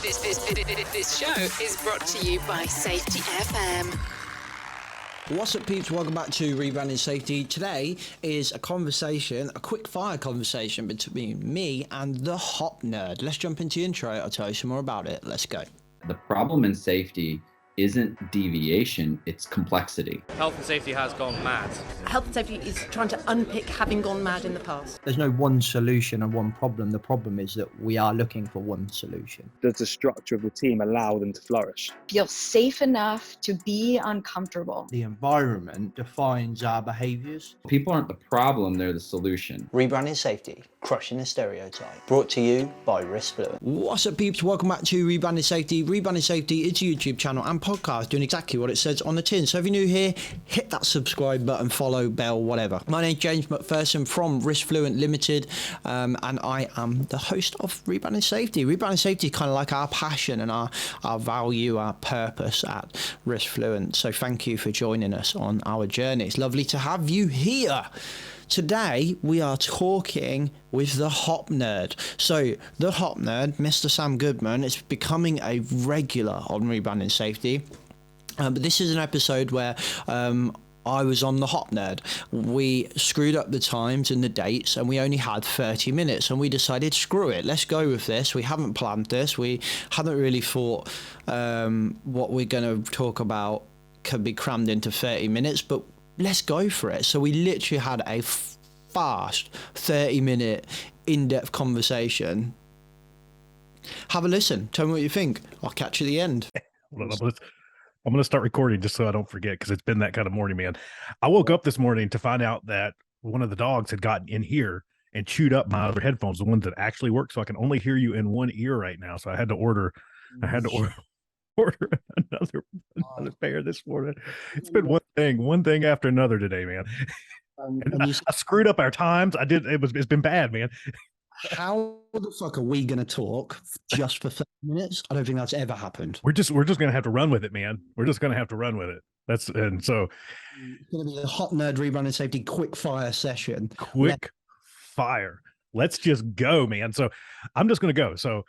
This show is brought to you by Safety FM. What's up, peeps? Welcome back to Rebranding Safety. Today is a quick fire conversation between me and the Hop Nerd. Let's jump into the intro. I'll tell you some more about it. Let's go. The problem in safety isn't deviation, it's complexity. Health and safety has gone mad. Health and safety is trying to unpick having gone mad in the past. There's no one solution and one problem. The problem is that we are looking for one solution. Does the structure of the team allow them to flourish? Feel safe enough to be uncomfortable. The environment defines our behaviours. People aren't the problem, they're the solution. Rebranding Safety, crushing the stereotype. Brought to you by Riskfluent. What's up, peeps? Welcome back to Rebranding Safety. Rebranding Safety is a YouTube channel and podcast doing exactly what it says on the tin. So if you're new here, hit that subscribe button, follow, bell, whatever. My name's James MacPherson from Riskfluent Limited, and I am the host of Rebranding Safety. Rebranding Safety is kind of like our passion and our value, our purpose at Riskfluent. So thank you for joining us on our journey. It's lovely to have you here. Today, we are talking with the Hop Nerd. So, the Hop Nerd, Mr. Sam Goodman, is becoming a regular on Rebranding Safety. But this is an episode where I was on the Hop Nerd. We screwed up the times and the dates, and we only had 30 minutes. And we decided, screw it, let's go with this. We haven't planned this. We haven't really thought what we're going to talk about could be crammed into 30 minutes, but let's go for it. So we literally had a fast 30-minute in-depth conversation. Have a listen. Tell me what you think. I'll catch you at the end. I'm going to start recording just so I don't forget, because it's been that kind of morning, man. I woke up this morning to find out that one of the dogs had gotten in here and chewed up my other headphones, the ones that actually work, so I can only hear you in one ear right now. So I had to order another pair this morning. It's been one thing after another today, man. And I screwed up our times. It's been bad, man. How the fuck are we going to talk just for 30 minutes? I don't think that's ever happened. We're just going to have to run with it, man. We're just going to have to run with it. It's going to be a Hop Nerd Rebranding Safety quick fire session. Quick fire. Let's just go, man. So I'm just going to go. So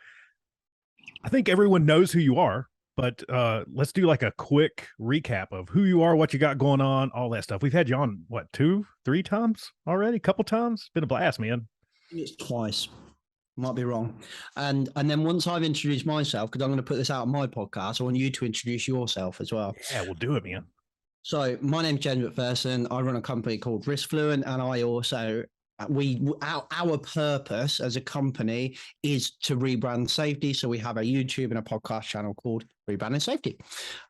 I think everyone knows who you are. But let's do like a quick recap of who you are, what you got going on, all that stuff. We've had you on, what, 2-3 times already? Couple times? It's been a blast, man. It's twice. Might be wrong. And then once I've introduced myself, because I'm going to put this out on my podcast, I want you to introduce yourself as well. Yeah, we'll do it, man. So my name's James MacPherson. I run a company called Riskfluent, and I also... Our purpose as a company is to rebrand safety. So we have a YouTube and a podcast channel called Rebranding Safety.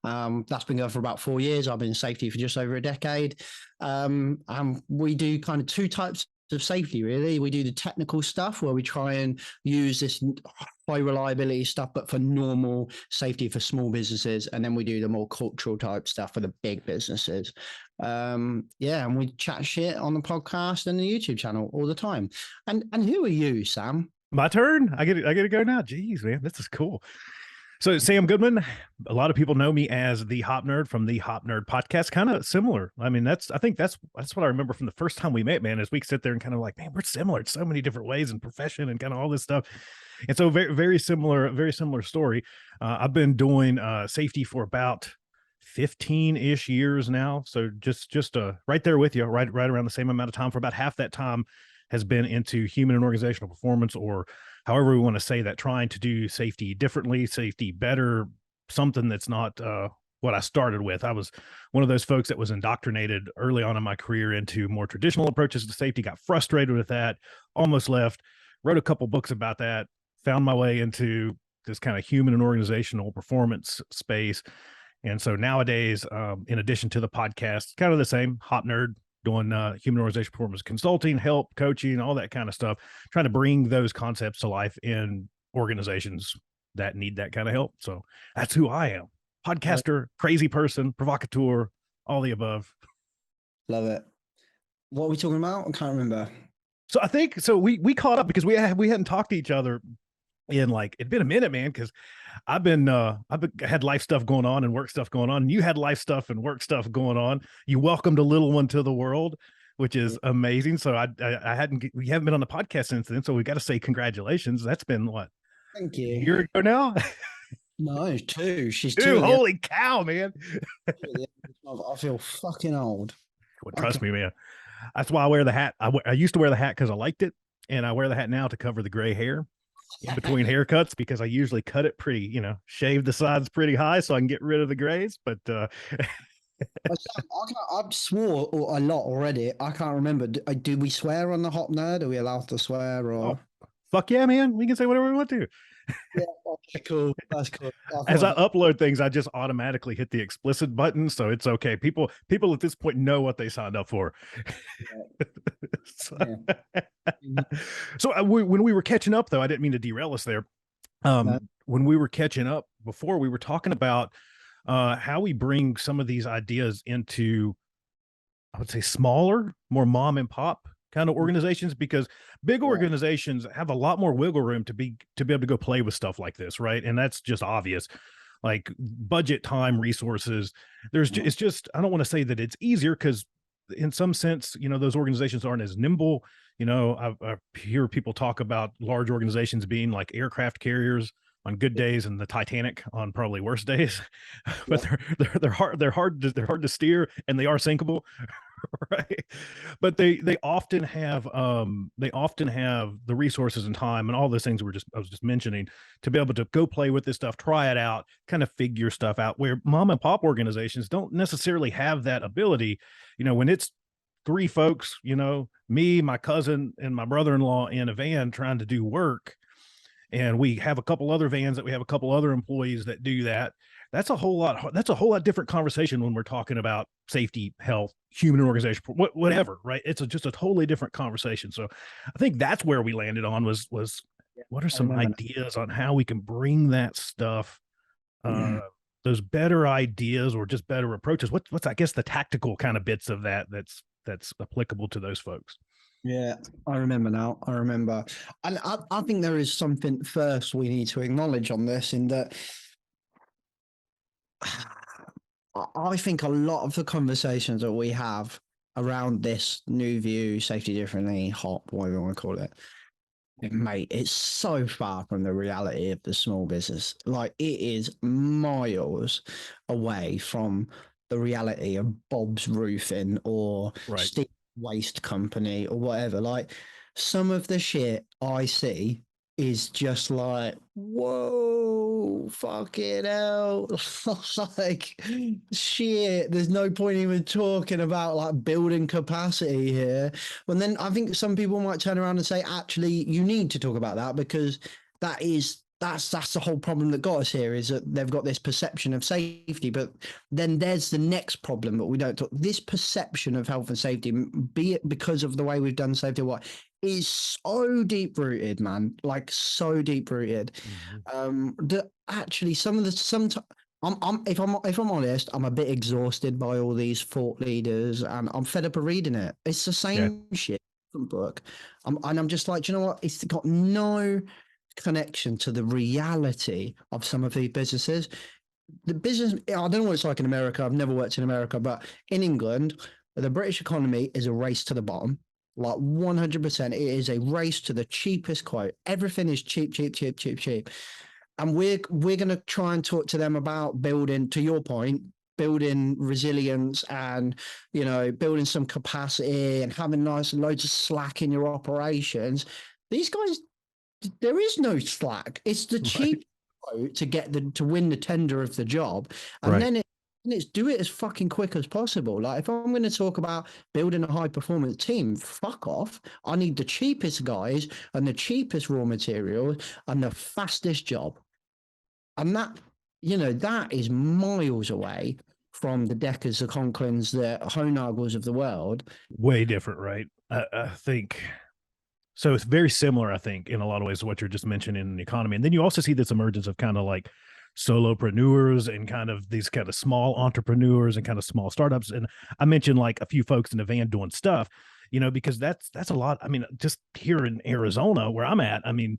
That's been going for about 4 years. I've been in safety for just over a decade. And we do kind of two types of safety, really. We do the technical stuff where we try and use this high reliability stuff, but for normal safety for small businesses. And then we do the more cultural type stuff for the big businesses. And we chat shit on the podcast and the YouTube channel all the time. And who are you, Sam? My turn. I get to go now. Jeez, man, this is cool. So Sam Goodman, a lot of people know me as the Hop Nerd from the Hop Nerd podcast. Kind of similar. I mean, I think that's what I remember from the first time we met, man, is we sit there and kind of like, man, we're similar in so many different ways in profession and kind of all this stuff. And so very similar story. I've been doing safety for about 15-ish years now. So just right there with you, right around the same amount of time. For about half that time has been into human and organizational performance, or however we want to say that, trying to do safety differently, safety better, something that's not what I started with. I was one of those folks that was indoctrinated early on in my career into more traditional approaches to safety, got frustrated with that, almost left, wrote a couple books about that, found my way into this kind of human and organizational performance space. And so nowadays, in addition to the podcast, kind of the same, Hop Nerd, doing human organization performance consulting, help, coaching, all that kind of stuff, trying to bring those concepts to life in organizations that need that kind of help. So that's who I am. Podcaster, crazy person, provocateur, all the above. Love it. What are we talking about? I can't remember. So I think, we caught up because we hadn't talked to each other in it'd been a minute, man, because I've had life stuff going on and work stuff going on. And you had life stuff and work stuff going on. You welcomed a little one to the world, which is amazing. So we haven't been on the podcast since then. So we got to say congratulations. That's been what? Thank you. A year ago now? No, two. She's two. Dude, At the end holy cow, man. of the month. I feel fucking old. Well, trust me, man. That's why I wear the hat. I used to wear the hat because I liked it, and I wear the hat now to cover the gray hair in between haircuts because I usually cut it pretty, shave the sides pretty high so I can get rid of the grays. But I've swore a lot already. I can't remember. Do we swear on the Hop Nerd? Are we allowed to swear? Or fuck yeah, man. We can say whatever we want to. yeah, okay, cool. That's cool. As I upload things, I just automatically hit the explicit button, so it's okay. People at this point know what they signed up for. When we were catching up, though, I didn't mean to derail us there. When we were catching up before, we were talking about how we bring some of these ideas into, I would say, smaller, more mom and pop kind of organizations, because big organizations have a lot more wiggle room to be able to go play with stuff like this, right? And that's just obvious, like budget, time, resources. It's just, I don't want to say that it's easier, because in some sense, those organizations aren't as nimble. I hear people talk about large organizations being like aircraft carriers on good days and the Titanic on probably worse days, but they're hard to steer, and they are sinkable. Right, but they often have the resources and time and all those things I was just mentioning to be able to go play with this stuff, try it out, kind of figure stuff out, where mom and pop organizations don't necessarily have that ability. When it's three folks, me, my cousin, and my brother-in-law in a van trying to do work, and we have a couple other vans that we have a couple other employees that do that. That's a whole lot different conversation when we're talking about safety, health, human organization, whatever, right? It's just a totally different conversation. So I think that's where we landed on was what are some ideas on how we can bring that stuff, those better ideas or just better approaches. What's I guess the tactical kind of bits of that's applicable to those folks. Yeah, I remember now. I remember. And I think there is something first we need to acknowledge on this, in that I think a lot of the conversations that we have around this new view, safety differently, HOP, whatever you want to call it, mate, it's so far from the reality of the small business. Like, it is miles away from the reality of Bob's Roofing or Steve Waste Company or whatever. Like, some of the shit I see is just like, whoa, fucking hell. Like, shit, there's no point even talking about like building capacity here. And then I think some people might turn around and say, actually, you need to talk about that, because that's the whole problem that got us here, is that they've got this perception of safety. But then there's the next problem that we don't talk. This perception of health and safety, be it because of the way we've done safety, is so deep rooted, man. Like, so deep rooted. That actually sometimes if I'm honest, I'm a bit exhausted by all these thought leaders, and I'm fed up of reading it. It's the same shit from book. I'm just like, do you know what? It's got no connection to the reality of some of these businesses. The business, I don't know what it's like in America. I've never worked in America, but in England, the British economy is a race to the bottom. Like, 100%, it is a race to the cheapest quote. Everything is cheap. And we're going to try and talk to them about building, to your point, building resilience and, building some capacity and having loads of slack in your operations. These guys, there is no slack. It's the cheap quote to win the tender of the job. And then it's do it as fucking quick as possible. Like, if I'm going to talk about building a high performance team, fuck off. I need the cheapest guys and the cheapest raw materials and the fastest job. And that, that is miles away from the Deckers, the Conklins, the Honagels of the world. Way different, right? I think so. It's very similar, I think, in a lot of ways to what you're just mentioning in the economy. And then you also see this emergence of kind of like solopreneurs and kind of these kind of small entrepreneurs and kind of small startups. And I mentioned like a few folks in the van doing stuff, because that's a lot. I mean, just here in Arizona where I'm at, I mean,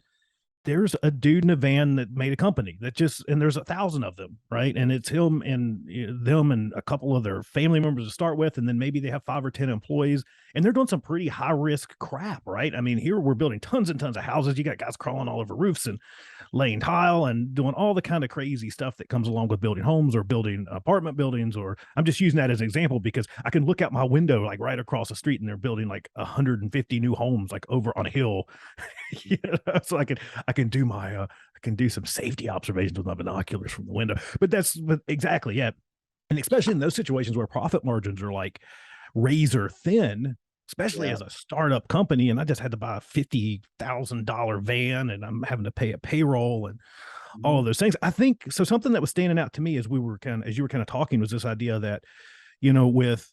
there's a dude in a van that made a company and there's 1,000 of them, right? And it's him and them and a couple of their family members to start with. And then maybe they have 5 or 10 employees, and they're doing some pretty high risk crap, right? I mean, here we're building tons and tons of houses. You got guys crawling all over roofs and laying tile and doing all the kind of crazy stuff that comes along with building homes or building apartment buildings. Or I'm just using that as an example because I can look out my window like right across the street and they're building like 150 new homes like over on a hill. So I can do I can do some safety observations with my binoculars from the window. But exactly, yeah. And especially in those situations where profit margins are like razor thin, especially as a startup company, and I just had to buy a $50,000 van and I'm having to pay a payroll and all of those things. I think so. Something that was standing out to me as you were kind of talking was this idea that, with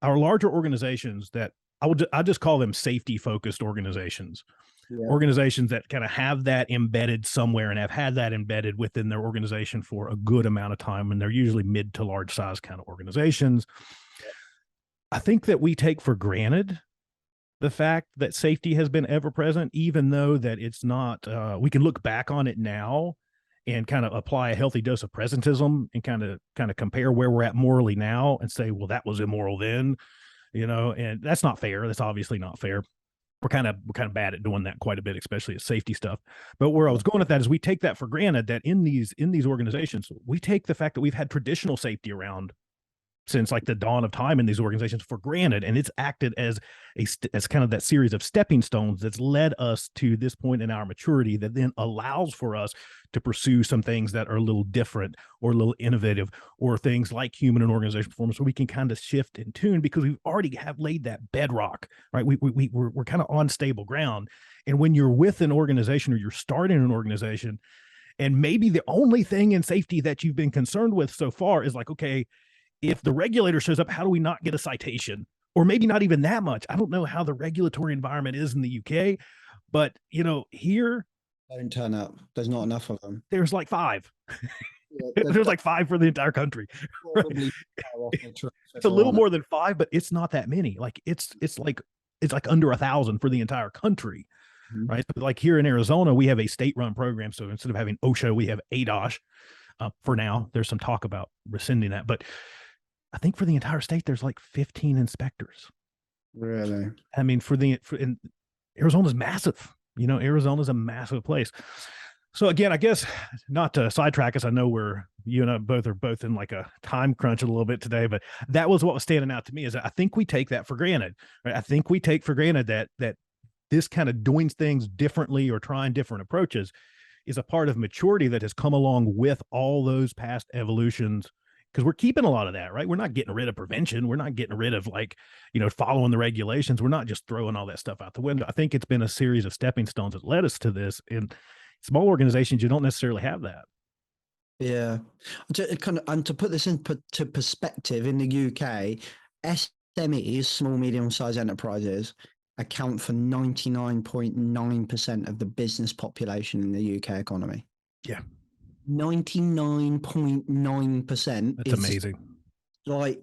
our larger organizations that I just call them safety focused organizations. Yeah. Organizations that kind of have that embedded somewhere and have had that embedded within their organization for a good amount of time. And they're usually mid to large size kind of organizations. I think that we take for granted the fact that safety has been ever present, even though that it's not, we can look back on it now and kind of apply a healthy dose of presentism and kind of compare where we're at morally now and say, well, that was immoral then, and that's not fair. That's obviously not fair. We're kind of bad at doing that quite a bit, especially at safety stuff. But where I was going with that is we take that for granted that in these organizations, we take the fact that we've had traditional safety around since like the dawn of time in these organizations for granted. And it's acted as kind of that series of stepping stones that's led us to this point in our maturity that then allows for us to pursue some things that are a little different or a little innovative, or things like human and organizational performance, so we can kind of shift and tune because we've already have laid that bedrock, right? We're kind of on stable ground. And when you're with an organization or you're starting an organization, and maybe the only thing in safety that you've been concerned with so far is like, okay, if the regulator shows up, how do we not get a citation? Or maybe not even that much. I don't know how the regulatory environment is in the UK, but here don't turn up. There's not enough of them. There's like 5. There's like 5 for the entire country. Probably it's a little more than 5, but it's not that many. Like it's like under 1,000 for the entire country. Mm-hmm. Right. But like here in Arizona, we have a state-run program. So instead of having OSHA, we have ADOSH. For now, there's some talk about rescinding that, but I think for the entire state, there's like 15 inspectors. Really? I mean, and Arizona's massive. Arizona's a massive place. So again, I guess not to sidetrack us, I know you and I both in like a time crunch a little bit today, but that was what was standing out to me is that I think we take that for granted. Right? I think we take for granted that this kind of doing things differently or trying different approaches is a part of maturity that has come along with all those past evolutions, because we're keeping a lot of that, right? We're not getting rid of prevention. We're not getting rid of following the regulations. We're not just throwing all that stuff out the window. I think it's been a series of stepping stones that led us to this. In small organizations, you don't necessarily have that. Yeah. And to put this into perspective, in the UK, SMEs, small, medium-sized enterprises, account for 99.9% of the business population in the UK economy. Yeah. 99.9%. That's amazing. Like,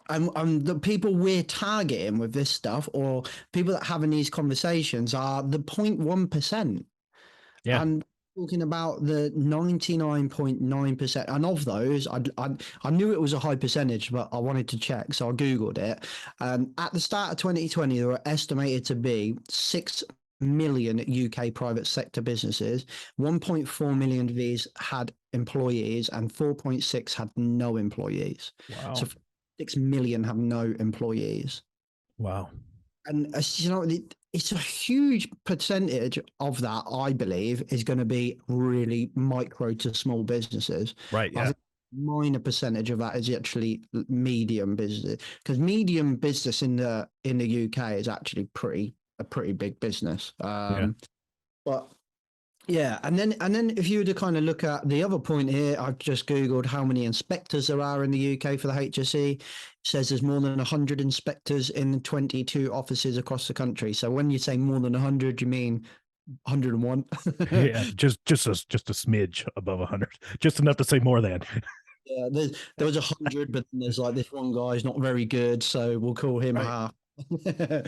and the people we're targeting with this stuff, or people that having these conversations, are the 0.1%. Yeah. And talking about the 99.9%, and of those, I knew it was a high percentage, but I wanted to check, so I googled it. At the start of 2020, there were estimated to be 6 million UK private sector businesses. 1.4 million of these had employees, and 4.6 had no employees. Wow. So 6 million have no employees. Wow. And it's a huge percentage of that, I believe, is going to be really micro to small businesses. Right. Yeah. Minor percentage of that is actually medium business, because medium business in the UK is actually a pretty big business. But yeah, and then if you were to kind of look at the other point here, I've just googled how many inspectors there are in the UK for the HSE. It says there's more than 100 inspectors in 22 offices across the country. So when you say more than 100, you mean 101? Yeah, just a smidge above 100, just enough to say more than. Yeah, there was 100, but then there's like this one guy's not very good, so we'll call him half. But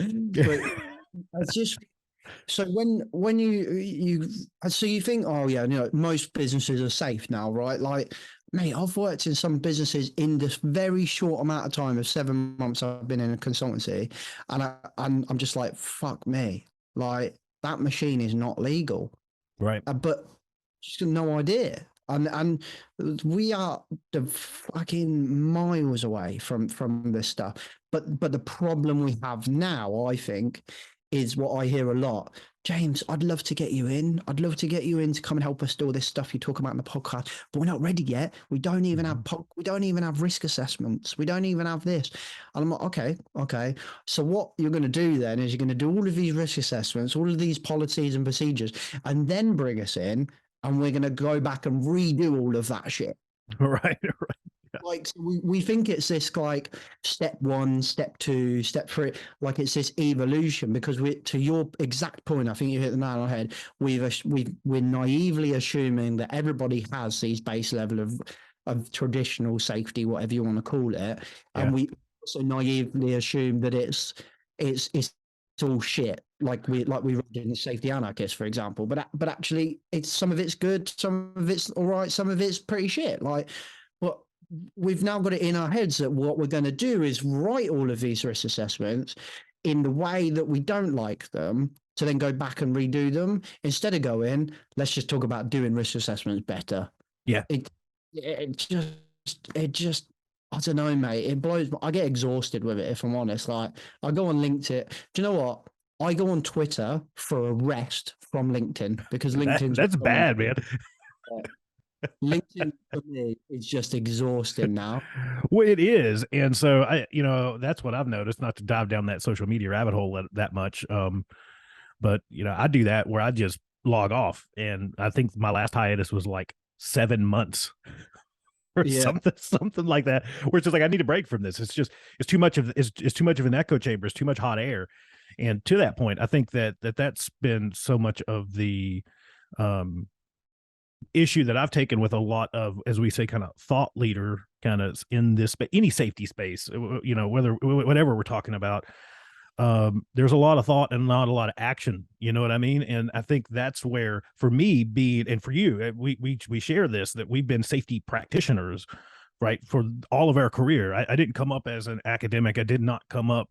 it's just. So when you think, oh yeah, most businesses are safe now, right? Like, mate, I've worked in some businesses in this very short amount of time of 7 months I've been in a consultancy, and I'm just like, fuck me, like that machine is not legal, right? But just got no idea. And we are the fucking miles away from this stuff. But the problem we have now, I think, is what I hear a lot. James, I'd love to get you in. I'd love to get you in to come and help us do all this stuff you talk about in the podcast, but we're not ready yet. We don't even have we don't even have risk assessments. We don't even have this. And I'm like, okay. So what you're going to do then is you're going to do all of these risk assessments, all of these policies and procedures, and then bring us in, and we're going to go back and redo all of that shit. Right. Like, so we think it's this like step 1, step 2, step 3, like it's this evolution, because to your exact point, I think you hit the nail on the head. We're naively assuming that everybody has these base level of traditional safety, whatever you want to call it, and we also naively assume that it's all shit, like we read in the Safety Anarchist, for example. But actually, some of it's good, some of it's all right, some of it's pretty shit. Like, but we've now got it in our heads that what we're going to do is write all of these risk assessments in the way that we don't like them, to then go back and redo them, instead of going, let's just talk about doing risk assessments better. Yeah. It just I don't know, mate. It blows. I get exhausted with it, if I'm honest. Like, I go on LinkedIn. Do you know what? I go on Twitter for a rest from LinkedIn, because LinkedIn's that's bad, man. LinkedIn for me is just exhausting now. Well, it is. And so that's what I've noticed, not to dive down that social media rabbit hole that much. But I do that where I just log off. And I think my last hiatus was like 7 months or something like that, where it's just like, I need a break from this. It's too much of an echo chamber. It's too much hot air. And to that point, I think that's been so much of the issue that I've taken with a lot of, as we say, kind of thought leader kind of in this, but any safety space, whatever we're talking about, there's a lot of thought and not a lot of action. You know what I mean? And I think that's where, for me, and for you, we share this, that we've been safety practitioners, right, for all of our career. I didn't come up as an academic. I did not come up,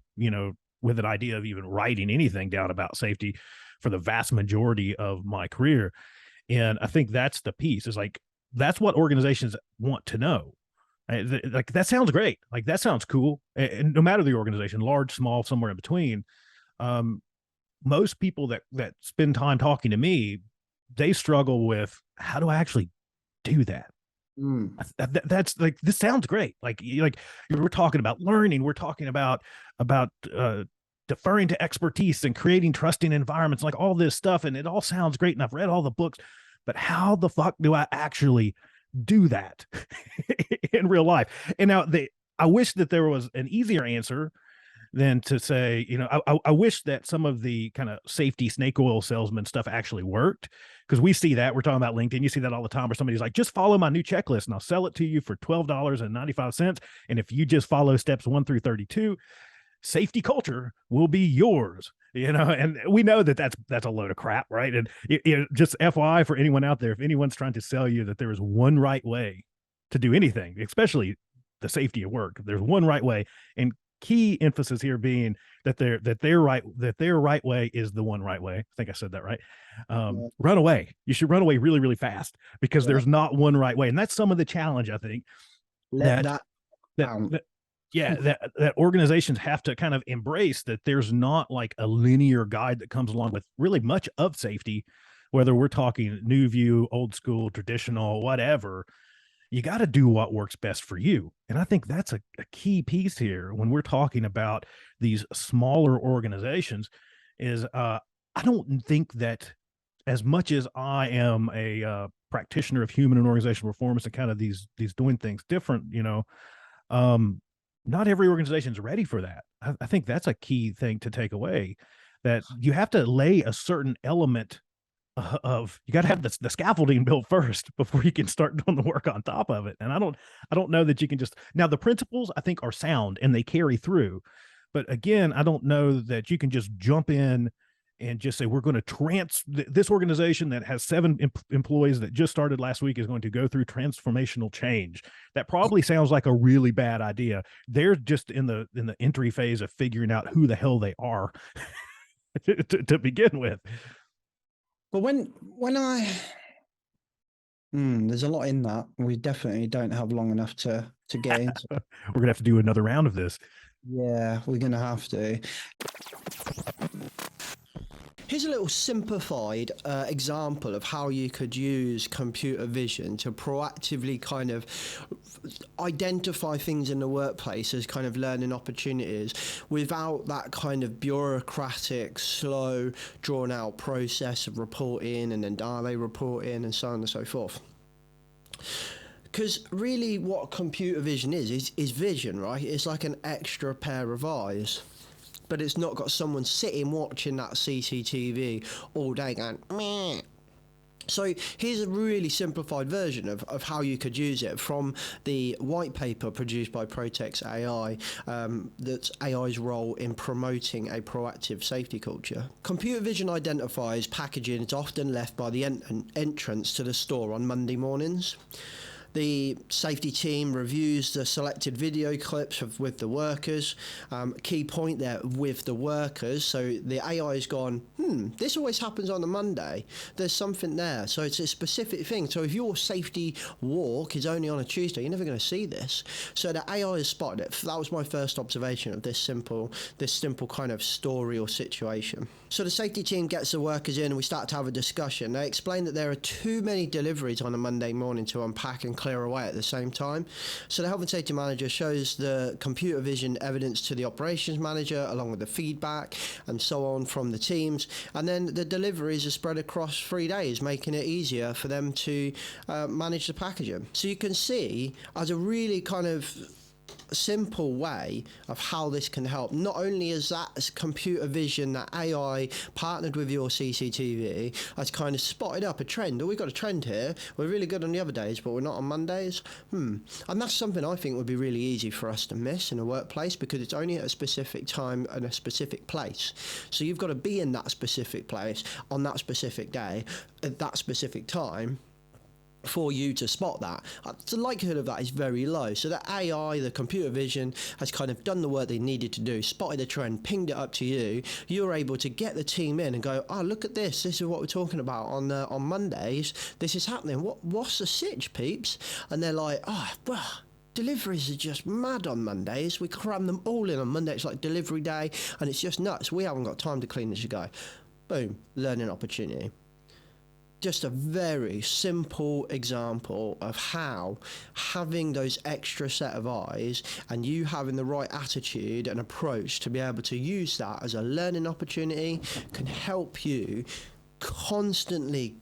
with an idea of even writing anything down about safety for the vast majority of my career. And I think that's the piece, is like, that's what organizations want to know. Like, that sounds great. Like, that sounds cool. And no matter the organization, large, small, somewhere in between, most people that spend time talking to me, they struggle with, how do I actually do that? That's like, this sounds great. Like we're talking about learning. We're talking about deferring to expertise and creating trusting environments, like all this stuff. And it all sounds great. And I've read all the books, but how the fuck do I actually do that in real life? And now I wish that there was an easier answer than to say, I wish that some of the kind of safety snake oil salesman stuff actually worked, because we see that. We're talking about LinkedIn. You see that all the time, where somebody's like, just follow my new checklist and I'll sell it to you for $12.95. And if you just follow steps 1 through 32, safety culture will be yours. And we know that that's a load of crap, right? And just FYI for anyone out there, if anyone's trying to sell you that there is one right way to do anything, especially the safety of work, there's one right way, and key emphasis here being that their right way is the one right way. I think I said that right. Run away. You should run away really, really fast, because there's not one right way. And that's some of the challenge, I think, that organizations have to kind of embrace, that there's not like a linear guide that comes along with really much of safety, whether we're talking new view, old school, traditional, whatever. You got to do what works best for you. And I think that's a key piece here when we're talking about these smaller organizations, is I don't think that, as much as I am a practitioner of human and organizational performance and kind of these doing things different, not every organization is ready for that. I think that's a key thing to take away, that you have to lay a certain element of, you got to have the scaffolding built first before you can start doing the work on top of it. And I don't know that you can just, now the principles I think are sound and they carry through, but again, I don't know that you can just jump in and just say, we're going to this organization that has 7 employees that just started last week is going to go through transformational change. That probably sounds like a really bad idea. They're just in the entry phase of figuring out who the hell they are to begin with. But when There's a lot in that. We definitely don't have long enough to get into. We're gonna have to do another round of this. Yeah, we're gonna have to. Here's a little simplified example of how you could use computer vision to proactively kind of identify things in the workplace as kind of learning opportunities without that kind of bureaucratic, slow, drawn out process of reporting and then daily reporting and so on and so forth. Because really what computer vision is vision, right? It's like an extra pair of eyes. But it's not got someone sitting watching that CCTV all day going, meh. So here's a really simplified version of how you could use it from the white paper produced by PROTEX AI, that's AI's role in promoting a proactive safety culture. Computer vision identifies packaging is often left by the entrance to the store on Monday mornings. The safety team reviews the selected video clips with the workers. Key point there, with the workers. So the AI has gone, this always happens on a Monday. There's something there. So it's a specific thing. So if your safety walk is only on a Tuesday, you're never going to see this. So the AI has spotted it. That was my first observation of this simple kind of story or situation. So the safety team gets the workers in and we start to have a discussion. They explain that there are too many deliveries on a Monday morning to unpack and clear away at the same time. So the health and safety manager shows the computer vision evidence to the operations manager along with the feedback and so on from the teams. And then the deliveries are spread across 3 days, making it easier for them to manage the packaging. So you can see as a really kind of simple way of how this can help. Not only is that as computer vision, that AI partnered with your CCTV has kind of spotted up a trend. Oh, we've got a trend here. We're really good on the other days, but we're not on Mondays. And that's something I think would be really easy for us to miss in a workplace because it's only at a specific time and a specific place. So you've got to be in that specific place on that specific day at that specific time for you to spot that. The likelihood of that is very low. So the AI, the computer vision, has kind of done the work they needed to do, spotted a trend, pinged it up to you. You're able to get the team in and go, oh, look at this. This is what we're talking about on Mondays. This is happening. What's the sitch, peeps? And they're like, oh, well, deliveries are just mad on Mondays. We cram them all in on Monday. It's like delivery day, and it's just nuts. We haven't got time to clean this guy. Boom, learning opportunity. Just a very simple example of how having those extra set of eyes and you having the right attitude and approach to be able to use that as a learning opportunity can help you constantly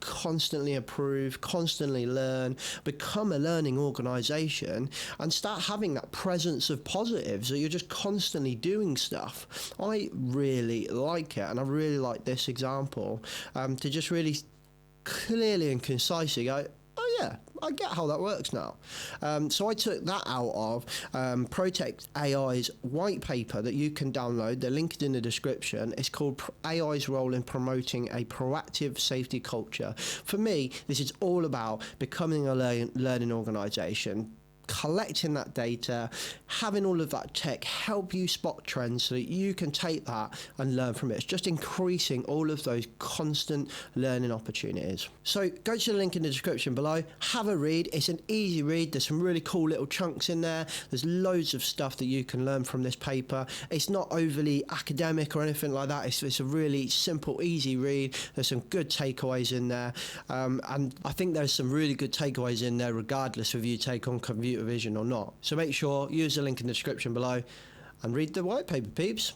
improve, constantly learn, become a learning organization and start having that presence of positives that you're just constantly doing stuff. I really like it, and I really like this example to just really clearly and concisely go, oh yeah, I get how that works now. So I took that out of PROTEX AI's white paper that you can download. The link is in the description. It's called AI's Role in Promoting a Proactive Safety Culture. For me, this is all about becoming a learning organization, collecting that data, having all of that tech help you spot trends so that you can take that and learn from it. It's just increasing all of those constant learning opportunities. So go to the link in the description below, have a read. It's an easy read. There's some really cool little chunks in there. There's loads of stuff that you can learn from this paper. It's not overly academic or anything like that. It's a really simple, easy read. There's some good takeaways in there. And I think there's some really good takeaways in there regardless of you take on computer vision or not. So make sure, use the link in the description below and read the white paper, peeps.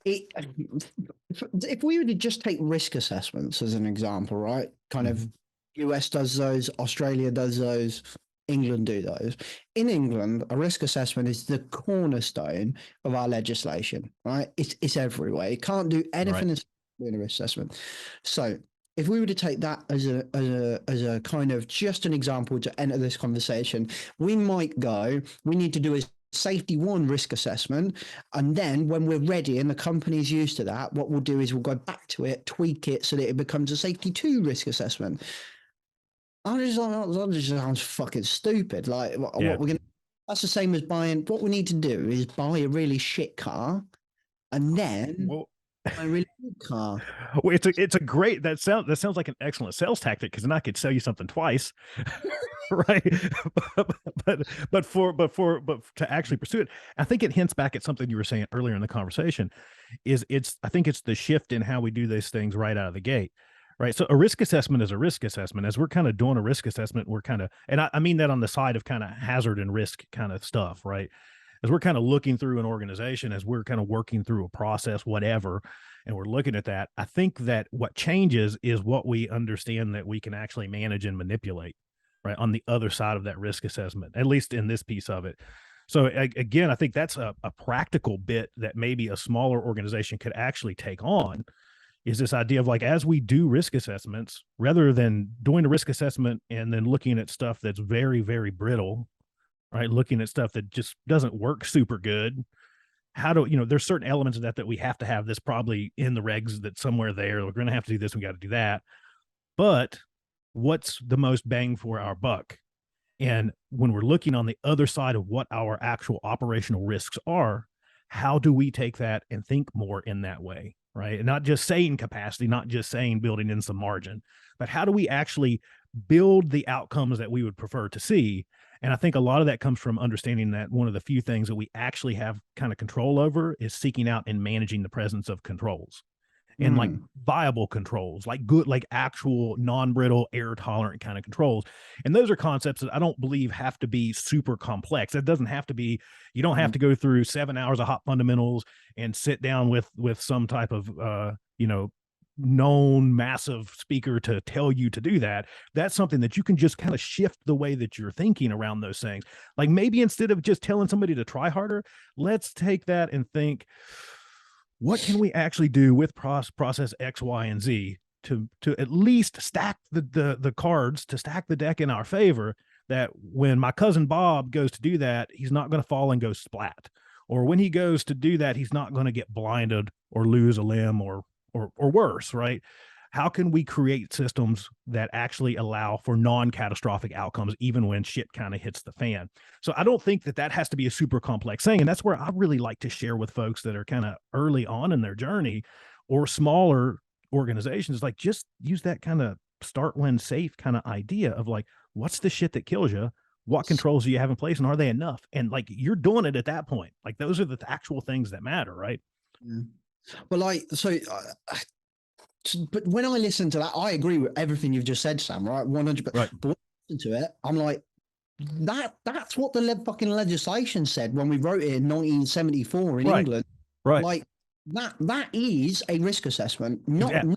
If we were to just take risk assessments as an example, right? Kind of US does those, Australia does those, England do those. In England, a risk assessment is the cornerstone of our legislation, right? It's everywhere. You can't do anything right in a risk assessment. So if we were to take that as a kind of just an example to enter this conversation, we might go, we need to do a safety 1 risk assessment. And then when we're ready and the company's used to that, what we'll do is we'll go back to it, tweak it so that it becomes a safety 2 risk assessment. I just like, that just sounds fucking stupid. Like what we're going to, that's the same as buying, what we need to do is buy a really shit car and then a really good car. Well, it's a great that sounds like an excellent sales tactic, because then I could sell you something twice, right? But to actually pursue it, I think it hints back at something you were saying earlier in the conversation. I think it's the shift in how we do these things right out of the gate. Right. So a risk assessment is a risk assessment. As we're kind of doing a risk assessment, we're kind of, and I mean that on the side of kind of hazard and risk kind of stuff, right? As we're kind of looking through an organization, as we're kind of working through a process, whatever, and we're looking at that, I think that what changes is what we understand that we can actually manage and manipulate, right, on the other side of that risk assessment, at least in this piece of it. So again, I think that's a practical bit that maybe a smaller organization could actually take on, is this idea of like, as we do risk assessments, rather than doing a risk assessment and then looking at stuff that's very, very brittle, right? Looking at stuff that just doesn't work super good. There's certain elements of that we have to have this probably in the regs, that somewhere there, we're going to have to do this. We got to do that. But what's the most bang for our buck? And when we're looking on the other side of what our actual operational risks are, how do we take that and think more in that way? Right. And not just saying capacity, not just saying building in some margin, but how do we actually build the outcomes that we would prefer to see? And I think a lot of that comes from understanding that one of the few things that we actually have kind of control over is seeking out and managing the presence of controls, and like viable controls, like good, like actual non-brittle, error tolerant kind of controls. And those are concepts that I don't believe have to be super complex. It doesn't have to be, you don't have to go through 7 hours of hot fundamentals and sit down with some type of, known massive speaker to tell you to do that. That's something that you can just kind of shift the way that you're thinking around those things. Like maybe instead of just telling somebody to try harder, let's take that and think, what can we actually do with process X, Y, and Z to at least stack the cards, to stack the deck in our favor, that when my cousin Bob goes to do that, he's not going to fall and go splat. Or when he goes to do that, he's not going to get blinded or lose a limb or worse, right? How can we create systems that actually allow for non-catastrophic outcomes, even when shit kind of hits the fan? So I don't think that has to be a super complex thing. And that's where I really like to share with folks that are kind of early on in their journey, or smaller organizations, like just use that kind of start when safe kind of idea of like, what's the shit that kills you? What controls do you have in place, and are they enough? And like, you're doing it at that point. Like, those are the actual things that matter, right? Yeah. But but when I listen to that, I agree with everything you've just said, Sam, right? 100%. Right. But when I listen to it, I'm like, that's what the fucking legislation said when we wrote it in 1974 in England. Right. Like that is a risk assessment, not a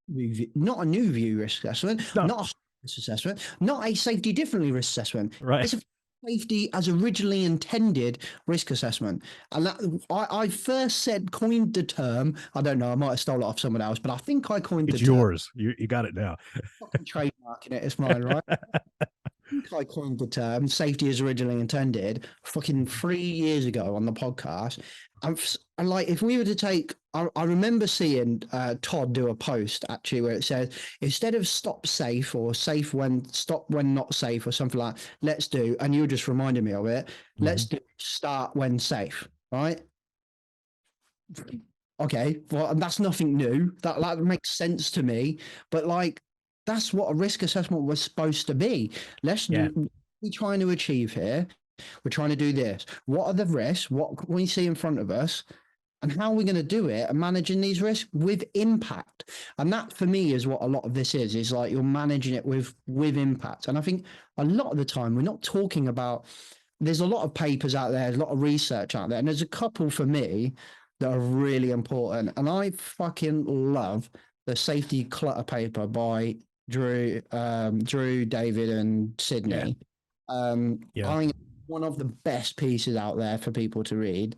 new view risk assessment, not a risk assessment, not a safety differently risk assessment. Right. It's a safety as originally intended risk assessment. And that I first coined the term, I don't know, I might have stolen it off someone else, but I think I coined it's the term. yours. You got it now. Fucking trademarking it, it's mine, right? I think I coined the term safety as originally intended fucking 3 years ago on the podcast. And like, if we were to take, I remember seeing Todd do a post actually where it says, instead of stop safe or stop when not safe or something like that, let's do, and you just reminded me of it, let's do start when safe, right? Okay, well, that's nothing new. That makes sense to me. But like, that's what a risk assessment was supposed to be. What are we trying to achieve here? We're trying to do this. What are the risks? What can we see in front of us? And how are we going to do it and managing these risks with impact? And that for me is what a lot of this is like, you're managing it with impact. And I think a lot of the time we're not talking about, there's a lot of papers out there, there's a lot of research out there, and there's a couple for me that are really important. And I fucking love the safety clutter paper by Drew, David, and Sydney. I think one of the best pieces out there for people to read.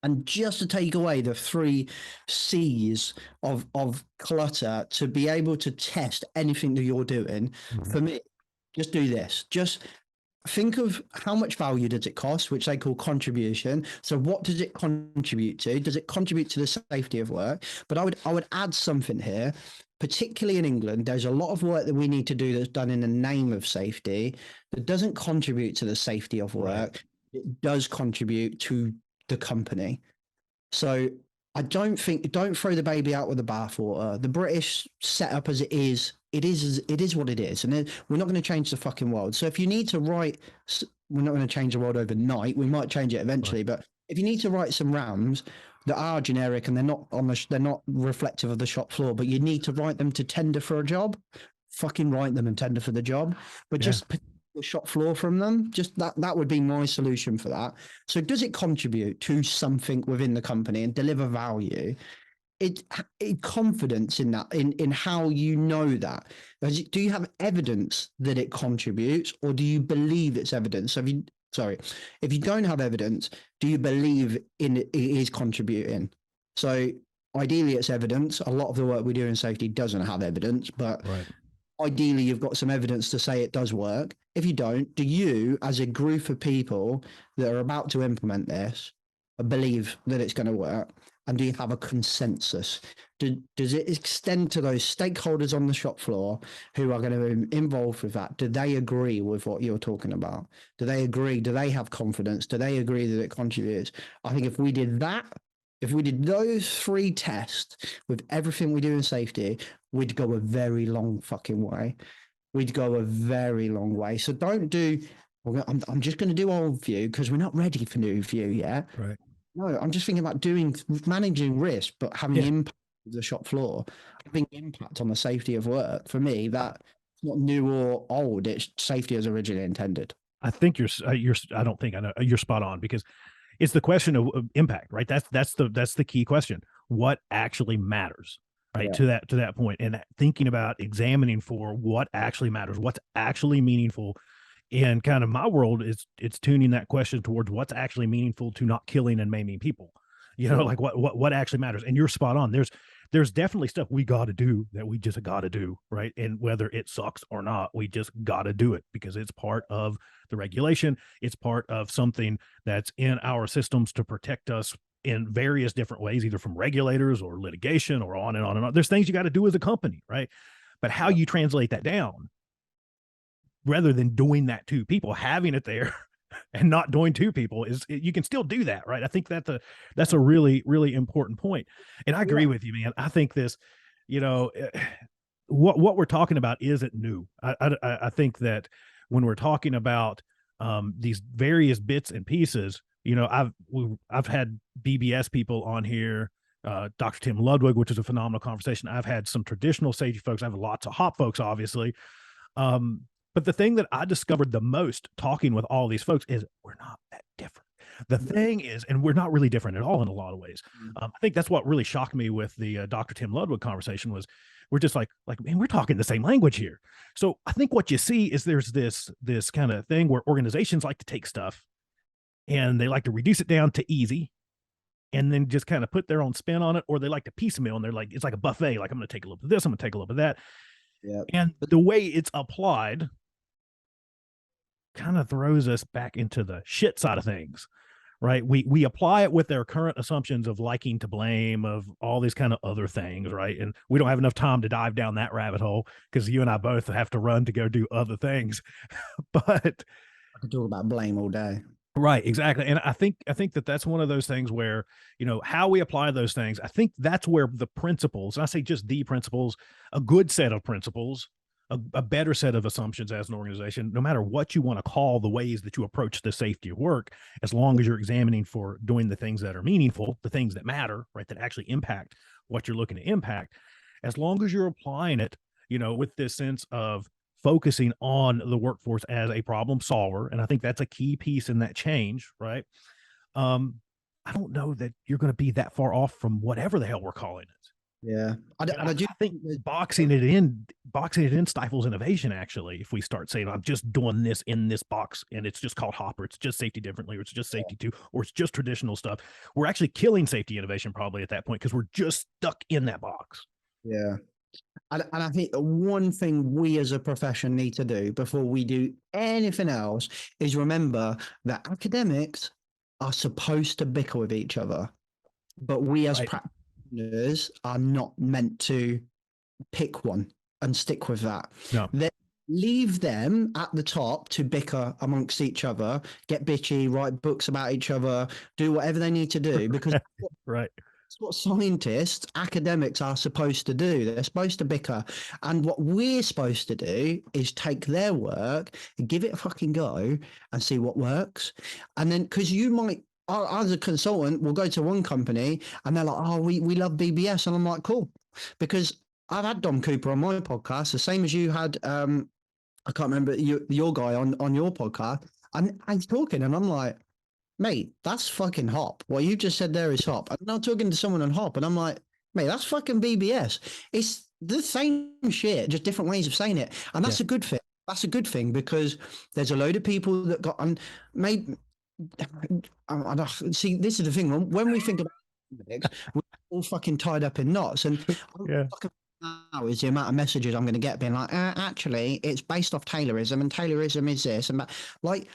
And just to take away the 3 C's of clutter, to be able to test anything that you're doing, for me, just do this. Just think of how much value does it cost, which they call contribution. So what does it contribute to? Does it contribute to the safety of work? But I would add something here. Particularly in England, there's a lot of work that we need to do that's done in the name of safety that doesn't contribute to the safety of work. It does contribute to the company. So don't throw the baby out with the bathwater. The British setup as it is what it is, and we're not going to change the fucking world. So if you need to write, we're not going to change the world overnight. We might change it eventually, but if you need to write some RAMs that are generic and they're not reflective of the shop floor, but you need to write them to tender for a job, fucking write them and tender for the job. But just the shop floor from them, just that would be my solution for that. So does it contribute to something within the company and deliver value? It confidence in that, in how you know that. Do you have evidence that it contributes, or do you believe it's evidence? So if you don't have evidence, do you believe in it is contributing? So ideally it's evidence. A lot of the work we do in safety doesn't have evidence, but ideally you've got some evidence to say it does work. If you don't, do you, as a group of people that are about to implement this, believe that it's going to work? And do you have a consensus? Does it extend to those stakeholders on the shop floor who are going to be involved with that? Do they agree with what you're talking about? Do they agree? Do they have confidence? Do they agree that it contributes? I think if we did that, if we did those 3 tests with everything we do in safety, we'd go a very long fucking way. We'd go a very long way. So don't do, I'm just going to do old view because we're not ready for new view yet. Right. No, I'm just thinking about managing risk, but having impact on the shop floor, having impact on the safety of work. For me, that's not new or old. It's safety as originally intended. I think you're spot on, because it's the question of impact, right? That's the key question. What actually matters, right? To that point, and thinking about examining for what actually matters, what's actually meaningful. And kind of my world it's tuning that question towards what's actually meaningful to not killing and maiming people, like what actually matters. And you're spot on. There's definitely stuff we got to do that we just got to do, right? And whether it sucks or not, we just got to do it because it's part of the regulation. It's part of something that's in our systems to protect us in various different ways, either from regulators or litigation or on and on and on. There's things you got to do as a company, right? But how you translate that down, rather than doing that to people, having it there and not doing to people, you can still do that, right? I think that's a really, really important point. And I agree with you, man. I think this, what we're talking about isn't new. I think that when we're talking about these various bits and pieces, I've had BBS people on here, Dr. Tim Ludwig, which is a phenomenal conversation. I've had some traditional safety folks. I have lots of hop folks, obviously. But the thing that I discovered the most talking with all these folks is we're not that different. The thing is, and we're not really different at all in a lot of ways. I think that's what really shocked me with the Dr. Tim Ludwig conversation was we're just like, man, we're talking the same language here. So I think what you see is there's this kind of thing where organizations like to take stuff and they like to reduce it down to easy and then just kind of put their own spin on it, or they like to piecemeal and they're like, it's like a buffet. Like, I'm going to take a little bit of this, I'm going to take a little bit of that. Yeah. And the way it's applied kind of throws us back into the shit side of things, right? We apply it with their current assumptions of liking to blame, of all these kind of other things, right? And we don't have enough time to dive down that rabbit hole because you and I both have to run to go do other things. But I could talk about blame all day. Right, exactly. And I think that that's one of those things where, how we apply those things, I think that's where the principles, and I say just the principles, a good set of principles, a better set of assumptions as an organization, no matter what you want to call the ways that you approach the safety of work, as long as you're examining for doing the things that are meaningful, the things that matter, right, that actually impact what you're looking to impact, as long as you're applying it, with this sense of focusing on the workforce as a problem solver. And I think that's a key piece in that change, right? I don't know that you're going to be that far off from whatever the hell we're calling it. Yeah. I do think boxing it in stifles innovation, actually. If we start saying, I'm just doing this in this box and it's just called hopper, it's just safety differently, or it's just safety 2, or it's just traditional stuff, we're actually killing safety innovation probably at that point because we're just stuck in that box. Yeah. And I think one thing we as a profession need to do before we do anything else is remember that academics are supposed to bicker with each other, but we as practitioners are not meant to pick one and stick with that. No. Leave them at the top to bicker amongst each other, get bitchy, write books about each other, do whatever they need to do, because right. That's what scientists, academics are supposed to do. They're supposed to bicker. And what we're supposed to do is take their work and give it a fucking go and see what works. And then, because you might, as a consultant, will go to one company and they're like, oh, we love BBS. And I'm like, cool. Because I've had Dom Cooper on my podcast, the same as you had, I can't remember your guy on your podcast. And he's talking and I'm like, mate, that's fucking hop. What you just said there is hop. And I'm talking to someone on hop and I'm like, mate, that's fucking BBS. It's the same shit, just different ways of saying it. And that's a good thing. That's a good thing because there's a load of people that got, and maybe, see, this is the thing. When we think about we're all fucking tied up in knots. And now is the amount of messages I'm going to get being like, actually, it's based off Taylorism and Taylorism is this. And like,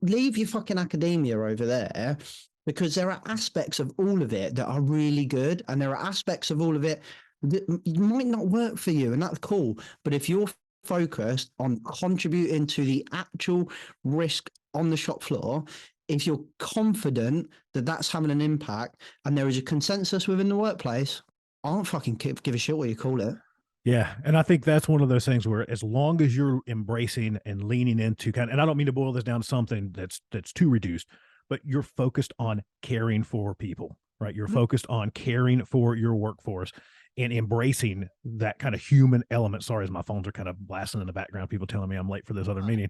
leave your fucking academia over there because there are aspects of all of it that are really good. And there are aspects of all of it that might not work for you. And that's cool. But if you're focused on contributing to the actual risk on the shop floor, if you're confident that that's having an impact and there is a consensus within the workplace, I don't fucking give a shit what you call it. Yeah. And I think that's one of those things where as long as you're embracing and leaning into and I don't mean to boil this down to something that's too reduced, but you're focused on caring for people, right? You're focused on caring for your workforce and embracing that kind of human element. Sorry, as my phones are kind of blasting in the background, people telling me I'm late for this other meeting,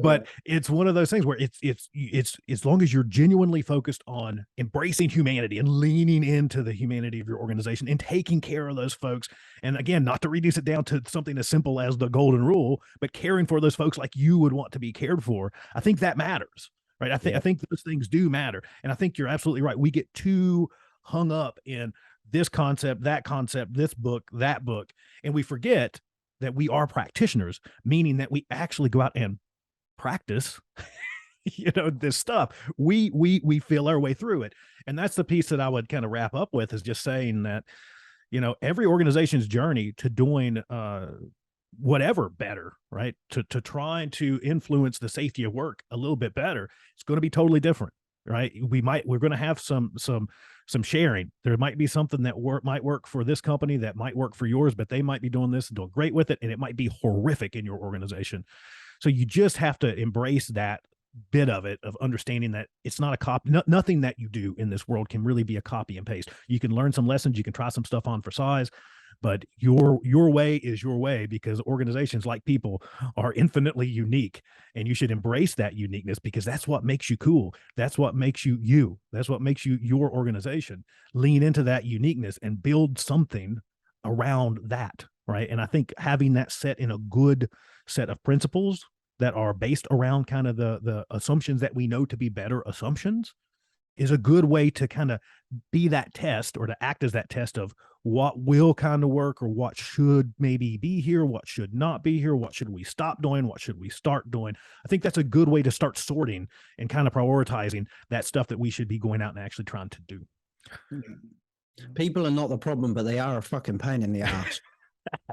but it's one of those things where it's as long as you're genuinely focused on embracing humanity and leaning into the humanity of your organization and taking care of those folks. And again, not to reduce it down to something as simple as the golden rule, but caring for those folks like you would want to be cared for. I think that matters, right? I think those things do matter. And I think you're absolutely right. We get too hung up in this concept, this book, that book. And we forget that we are practitioners, meaning that we actually go out and practice, this stuff. We feel our way through it. And that's the piece that I would kind of wrap up with is just saying that, every organization's journey to doing, whatever better, right? To trying to influence the safety of work a little bit better, it's going to be totally different, right? We're going to have some sharing. There might be something that might work for this company that might work for yours, but they might be doing this and doing great with it. And it might be horrific in your organization. So you just have to embrace that bit of it, of understanding that it's not a copy. Nothing that you do in this world can really be a copy and paste. You can learn some lessons. You can try some stuff on for size, but your way is your way because organizations, like people, are infinitely unique, and you should embrace that uniqueness because that's what makes you cool. That's what makes you you. That's what makes you your organization. Lean into that uniqueness and build something around that, right? And I think having that set in a good set of principles that are based around kind of the assumptions that we know to be better assumptions is a good way to kind of be that test, or to act as that test of what will kind of work, or what should maybe be here, what should not be here, what should we stop doing, what should we start doing. I think that's a good way to start sorting and kind of prioritizing that stuff that we should be going out and actually trying to do. People are not the problem, but they are a fucking pain in the ass.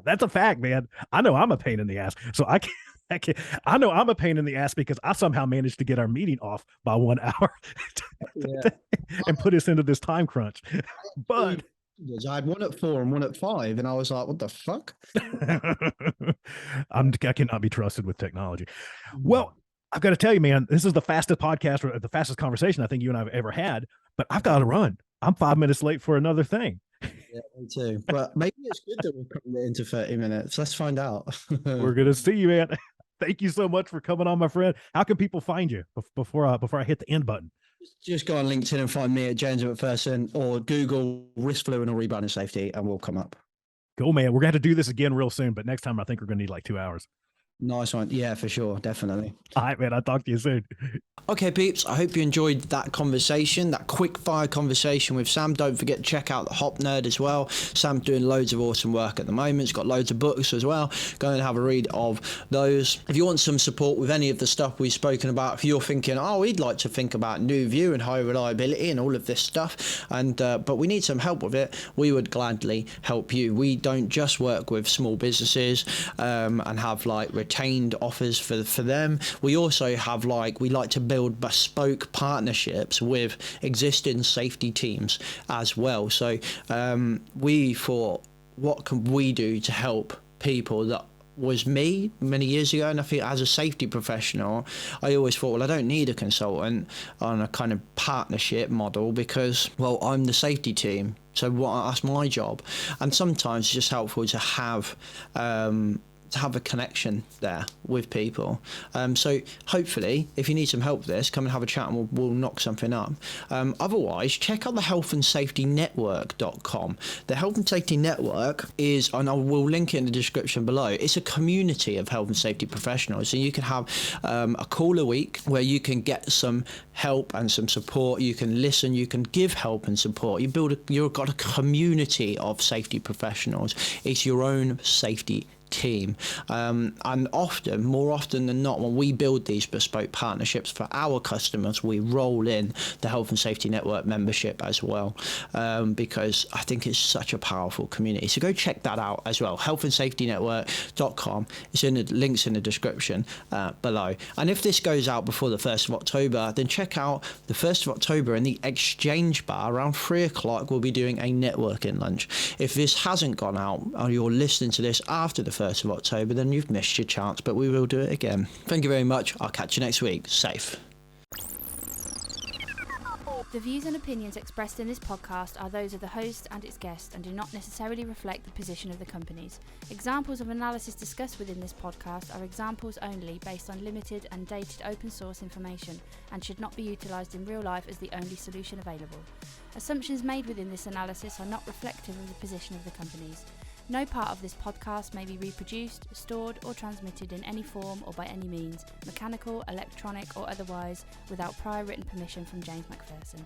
That's a fact, man. I know I'm a pain in the ass, so I know I'm a pain in the ass because I somehow managed to get our meeting off by 1 hour and put us into this time crunch. But I had one at 4 and one at 5, and I was like, what the fuck? I cannot be trusted with technology. Well, I've got to tell you, man, this is the fastest podcast or the fastest conversation I think you and I have ever had, but I've got to run. I'm 5 minutes late for another thing. Yeah, me too. But maybe it's good that we're putting it into 30 minutes. Let's find out. We're going to see you, man. Thank you so much for coming on, my friend. How can people find you before I hit the end button? Just go on LinkedIn and find me at James MacPherson, or Google risk fluent or rebranding safety, and we'll come up. Cool, man. We're going to have to do this again real soon, but next time I think we're going to need like 2 hours. Nice one. Yeah, for sure. Definitely. All right, man. I'll talk to you soon. Okay, peeps. I hope you enjoyed that conversation, that quick fire conversation with Sam. Don't forget to check out the Hop Nerd as well. Sam's doing loads of awesome work at the moment. He's got loads of books as well. Go and have a read of those. If you want some support with any of the stuff we've spoken about, if you're thinking, oh, we'd like to think about new view and high reliability and all of this stuff, and but we need some help with it, we would gladly help you. We don't just work with small businesses and have like retained offers for them. We also have we like to build bespoke partnerships with existing safety teams as well. So we thought, what can we do to help people? That was me many years ago, and I think as a safety professional, I always thought, well, I don't need a consultant on a kind of partnership model because, well, I'm the safety team, so that's my job. And sometimes it's just helpful to have a connection there with people. So hopefully, if you need some help with this, come and have a chat and we'll knock something up. Otherwise, check out the healthandsafetynetwork.com. The Health and Safety Network is, and I will link it in the description below, it's a community of health and safety professionals. So you can have a call a week where you can get some help and some support. You can listen, you can give help and support. You've got a community of safety professionals. It's your own safety team, and more often than not, when we build these bespoke partnerships for our customers, we roll in the Health and Safety Network membership as well, because I think it's such a powerful community. So go check that out as well, healthandsafetynetwork.com. It's in the links in the description below. And if this goes out before the 1st of October, then check out the 1st of October in the Exchange Bar around 3 o'clock. We'll be doing a networking lunch. If this hasn't gone out or you're listening to this after the 1st of October, then you've missed your chance, but we will do it again. Thank you very much. I'll catch you next week. Safe. The views and opinions expressed in this podcast are those of the host and its guests and do not necessarily reflect the position of the companies. Examples of analysis discussed within this podcast are examples only based on limited and dated open source information and should not be utilised in real life as the only solution available. Assumptions made within this analysis are not reflective of the position of the companies. No part of this podcast may be reproduced, stored or transmitted in any form or by any means, mechanical, electronic or otherwise, without prior written permission from James MacPherson.